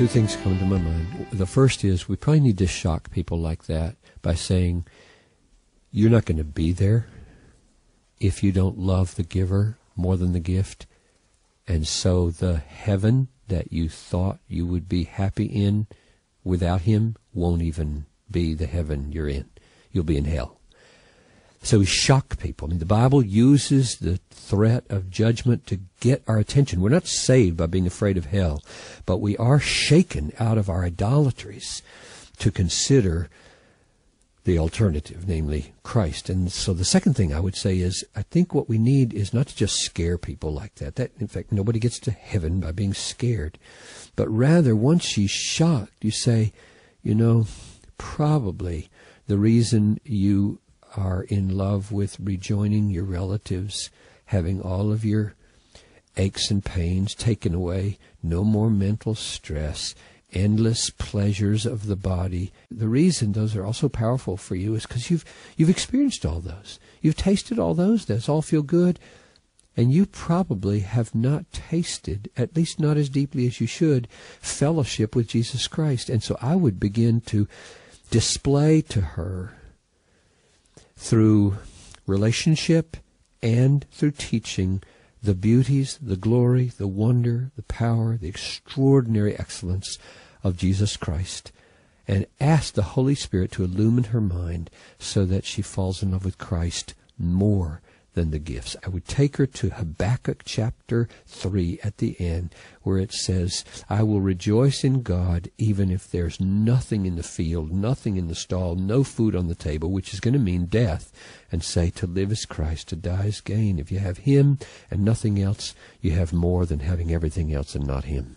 Two things come to my mind. The first is we probably need to shock people like that by saying, you're not going to be there if you don't love the giver more than the gift. And so the heaven that you thought you would be happy in without him won't even be the heaven you're in. You'll be in hell. So we shock people. I mean, the Bible uses the threat of judgment to get our attention. We're not saved by being afraid of hell, but we are shaken out of our idolatries to consider the alternative, namely Christ. And so the second thing I would say is, I think what we need is not to just scare people like that. In fact, nobody gets to heaven by being scared. But rather, once she's shocked, you say, probably the reason you are in love with rejoining your relatives, having all of your aches and pains taken away, no more mental stress, endless pleasures of the body. The reason those are also powerful for you is because you've experienced all those. You've tasted all those. Those all feel good. And you probably have not tasted, at least not as deeply as you should, fellowship with Jesus Christ. And so I would begin to display to her through relationship and through teaching the beauties, the glory, the wonder, the power, the extraordinary excellence of Jesus Christ, and ask the Holy Spirit to illumine her mind so that she falls in love with Christ more than the gifts. I would take her to Habakkuk chapter 3 at the end, where it says, I will rejoice in God even if there's nothing in the field, nothing in the stall, no food on the table, which is going to mean death, and say, to live is Christ, to die is gain. If you have him and nothing else, you have more than having everything else and not him.